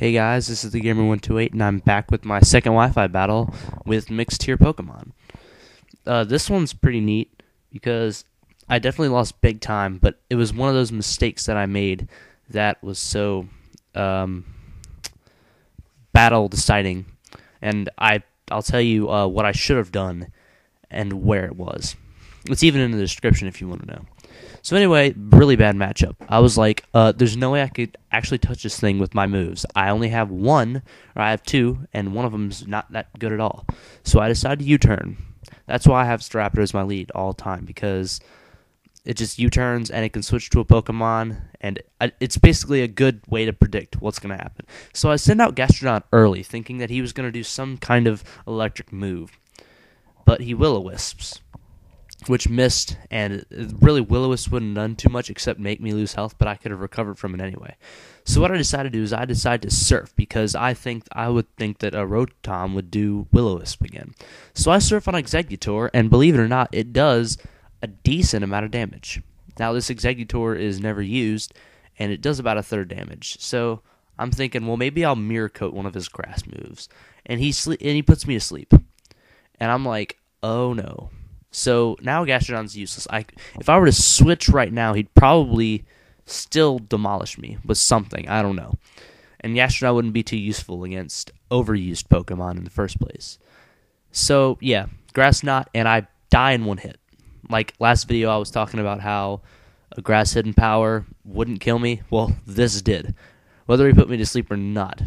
Hey guys, this is the Gamer128, and I'm back with my second Wi-Fi battle with mixed tier Pokemon. This one's pretty neat because I definitely lost big time, but it was one of those mistakes that I made that was so battle deciding, and I'll tell you what I should have done and where it was. It's even in the description if you want to know. So anyway, really bad matchup. I was like, there's no way I could actually touch this thing with my moves. I only have one, or I have two, and one of them's not that good at all. So I decided to U-turn. That's why I have Staraptor as my lead all the time, because it just U-turns and it can switch to a Pokemon, and it's basically a good way to predict what's going to happen. So I sent out Gastrodon early, thinking that he was going to do some kind of electric move. But he Will-O-Wisps, which missed, and really Will-O-Wisp wouldn't have done too much except make me lose health, but I could have recovered from it anyway. So what I decided to do is I decided to Surf, because I would think that a Rotom would do Will-O-Wisp again. So I Surf on Exeggutor, and believe it or not, it does a decent amount of damage. Now this Exeggutor is never used, and it does about a third damage. So I'm thinking, well, maybe I'll Mirror Coat one of his grass moves, and he puts me to sleep. And I'm like, oh no. So now Gastrodon's useless. If I were to switch right now, he'd probably still demolish me with something. I don't know. And Gastrodon wouldn't be too useful against overused Pokemon in the first place. So yeah, Grass Knot, and I die in one hit. Like last video, I was talking about how a Grass Hidden Power wouldn't kill me. Well, this did, whether he put me to sleep or not.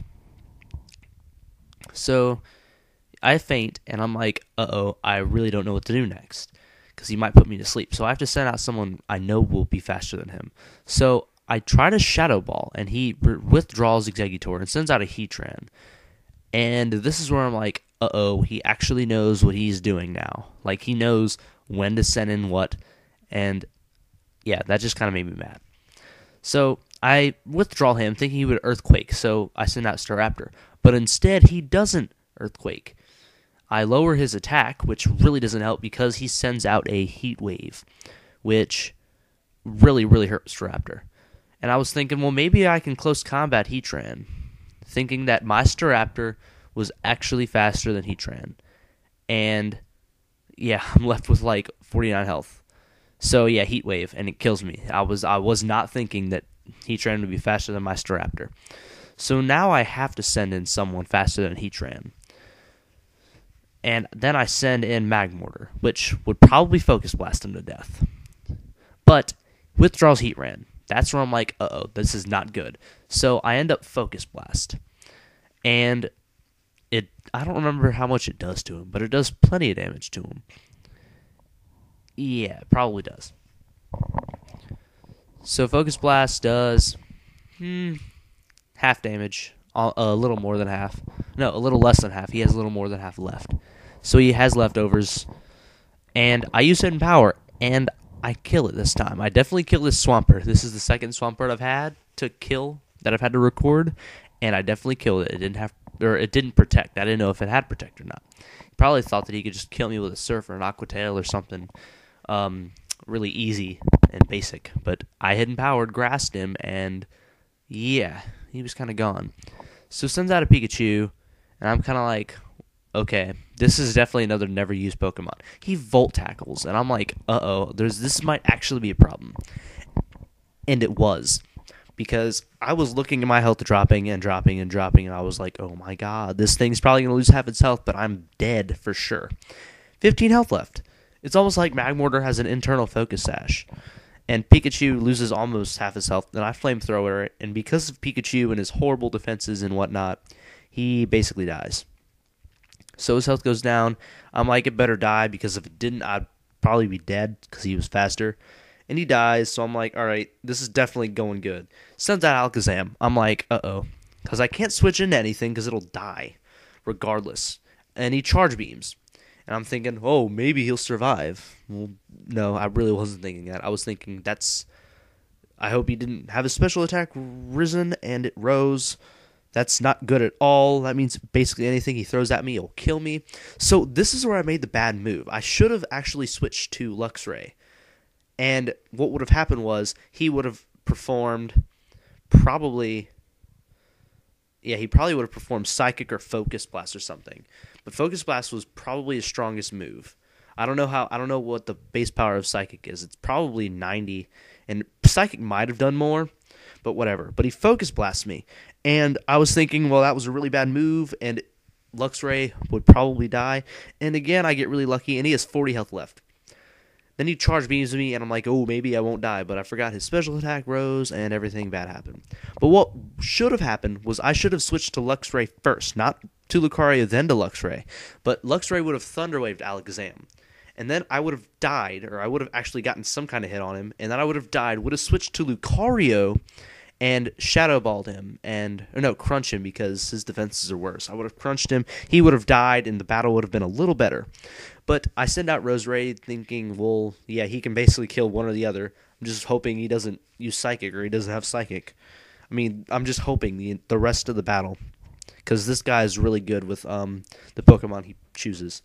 So I faint, and I'm like, uh-oh, I really don't know what to do next, because he might put me to sleep. So I have to send out someone I know will be faster than him. So I try to Shadow Ball, and he withdraws Exeggutor and sends out a Heatran. And this is where I'm like, uh-oh, he actually knows what he's doing now. Like, he knows when to send in what, and yeah, that just kind of made me mad. So I withdraw him, thinking he would Earthquake, so I send out Staraptor. But instead, he doesn't Earthquake. I lower his attack, which really doesn't help because he sends out a Heat Wave, which really, really hurts Staraptor. And I was thinking, well, maybe I can close combat Heatran, thinking that my Staraptor was actually faster than Heatran. And yeah, I'm left with like 49 health. So yeah, Heat Wave, and it kills me. I was not thinking that Heatran would be faster than my Staraptor. So now I have to send in someone faster than Heatran. And then I send in Magmortar, which would probably Focus Blast him to death. But withdraws Heatran. That's where I'm like, uh-oh, this is not good. So I end up Focus Blast. And I don't remember how much it does to him, but it does plenty of damage to him. Yeah, it probably does. So Focus Blast does half damage. A little more than half. No, a little less than half. He has a little more than half left. So he has leftovers. And I use Hidden Power, and I kill it this time. I definitely kill this Swampert. This is the second Swampert I've had to kill that I've had to record, and I definitely killed it. It didn't protect. I didn't know if it had protect or not. He probably thought that he could just kill me with a Surf or an Aqua Tail or something really easy and basic. But I Hidden Powered, grassed him, and yeah, he was kind of gone. So sends out a Pikachu, and I'm kind of like, okay, this is definitely another never used Pokemon. He Volt Tackles, and I'm like, uh-oh, this might actually be a problem. And it was, because I was looking at my health dropping and dropping and dropping, and I was like, oh my god, this thing's probably going to lose half its health, but I'm dead for sure. 15 health left. It's almost like Magmortar has an internal Focus Sash. And Pikachu loses almost half his health, and I Flamethrower it, and because of Pikachu and his horrible defenses and whatnot, he basically dies. So his health goes down. I'm like, it better die, because if it didn't, I'd probably be dead, because he was faster. And he dies, so I'm like, alright, this is definitely going good. Sends out Alakazam. I'm like, uh-oh, because I can't switch into anything, because it'll die, regardless. And he Charge Beams. And I'm thinking, oh, maybe he'll survive. Well, no, I really wasn't thinking that. I was thinking I hope he didn't have his special attack risen and it rose. That's not good at all. That means basically anything he throws at me will kill me. So this is where I made the bad move. I should have actually switched to Luxray. And what would have happened was he would have performed probably yeah, he probably would have performed Psychic or Focus Blast or something. But Focus Blast was probably his strongest move. I don't know what the base power of Psychic is. It's probably 90, and Psychic might have done more, but whatever. But he Focus Blast me, and I was thinking, well, that was a really bad move, and Luxray would probably die. And again, I get really lucky, and he has 40 health left. Then he charge beams me, and I'm like, oh, maybe I won't die. But I forgot his special attack rose, and everything bad happened. But what should have happened was I should have switched to Luxray first, not to Lucario, then to Luxray. But Luxray would have Thunder Waved Alakazam. And then I would have died, or I would have actually gotten some kind of hit on him, and then I would have died, would have switched to Lucario, and Shadow Balled him, crunch him because his defenses are worse. I would have crunched him, he would have died, and the battle would have been a little better. But I send out Roserade thinking, well, yeah, he can basically kill one or the other. I'm just hoping he doesn't use Psychic or he doesn't have Psychic. I mean, I'm just hoping the rest of the battle, because this guy is really good with the Pokemon he chooses.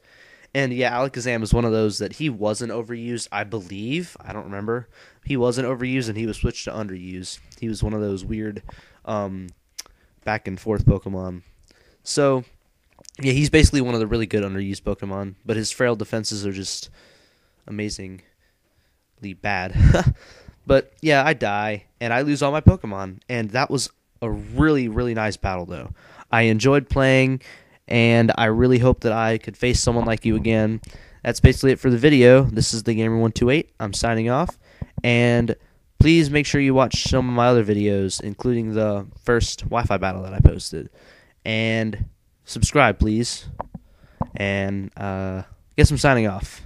And yeah, Alakazam is one of those that he wasn't overused, I believe. I don't remember. He wasn't overused, and he was switched to underused. He was one of those weird back and forth Pokemon. So yeah, he's basically one of the really good underused Pokemon, but his frail defenses are just amazingly bad. But yeah, I die, and I lose all my Pokemon, and that was a really, really nice battle, though. I enjoyed playing, and I really hope that I could face someone like you again. That's basically it for the video. This is the Gamer128. I'm signing off, and please make sure you watch some of my other videos, including the first Wi-Fi battle that I posted. And subscribe, please. And I guess I'm signing off.